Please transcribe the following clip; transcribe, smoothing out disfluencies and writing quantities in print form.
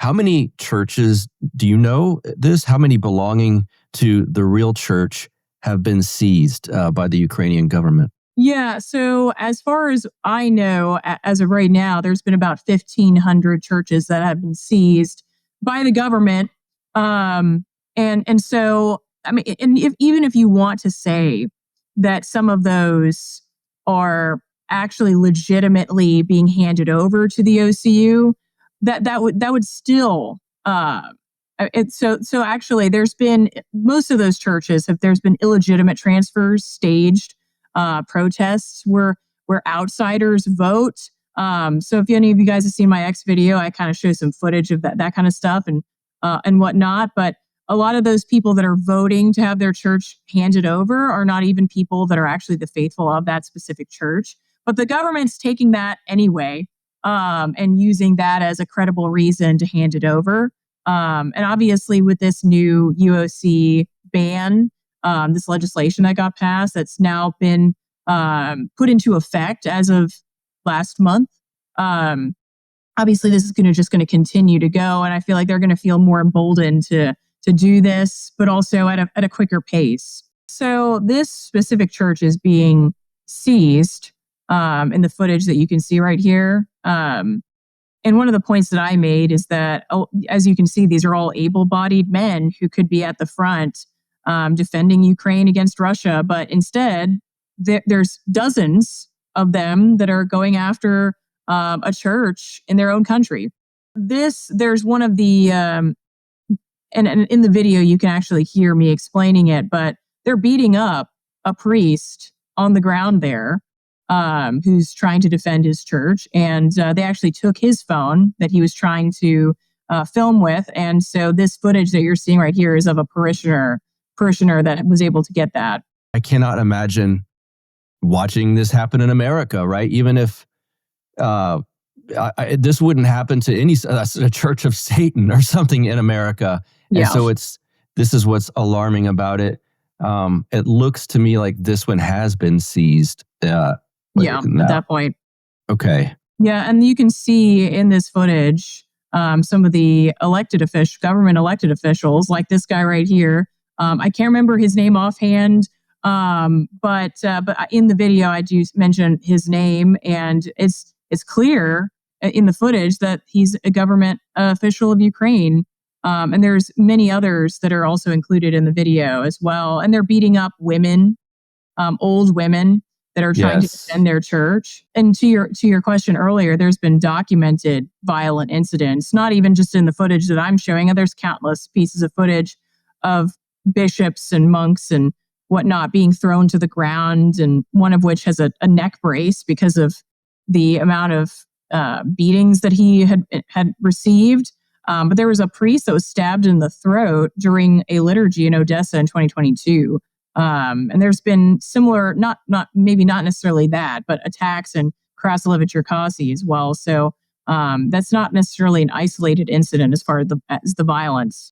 How many churches, do you know this? How many belonging to the real church have been seized by the Ukrainian government? Yeah, so as far as I know, as of right now, there's been about 1,500 churches that have been seized by the government. And so, I mean, and even if you want to say that some of those are actually legitimately being handed over to the OCU, that would still so actually there's been most of those churches have there's been illegitimate transfers staged protests where outsiders vote. So if any of you guys have seen my X video, I kind of show some footage of that kind of stuff and whatnot. But a lot of those people that are voting to have their church handed over are not even people that are actually the faithful of that specific church. But the government's taking that anyway and using that as a credible reason to hand it over. And obviously, with this new UOC ban, this legislation that got passed that's now been put into effect as of last month. Obviously, this is just going to continue to go, and I feel like they're going to feel more emboldened to do this, but also at a quicker pace. So this specific church is being seized in the footage that you can see right here. And one of the points that I made is that, as you can see, these are all able-bodied men who could be at the front defending Ukraine against Russia. But instead, there's dozens of them that are going after a church in their own country. There's one of the, and in the video, you can actually hear me explaining it, but they're beating up a priest on the ground there who's trying to defend his church. And they actually took his phone that he was trying to film with. And so this footage that you're seeing right here is of a parishioner that was able to get that. I cannot imagine watching this happen in America, right? Even if this wouldn't happen to a church of Satan or something in America. And so this is what's alarming about it. It looks to me like this one has been seized. At that point. Okay. Yeah, and you can see in this footage some of the government elected officials, like this guy right here. I can't remember his name offhand, but in the video I do mention his name, and it's clear in the footage that he's a government official of Ukraine. And there's many others that are also included in the video as well. And they're beating up women, old women that are trying to defend their church. And to your question earlier, there's been documented violent incidents, not even just in the footage that I'm showing. There's countless pieces of footage of bishops and monks and whatnot being thrown to the ground, and one of which has a neck brace because of the amount of beatings that he had received. But there was a priest that was stabbed in the throat during a liturgy in Odessa in 2022. And there's been similar, maybe not necessarily that, but attacks in Krasnodar, Cherkasy as well. So that's not necessarily an isolated incident as far as the violence.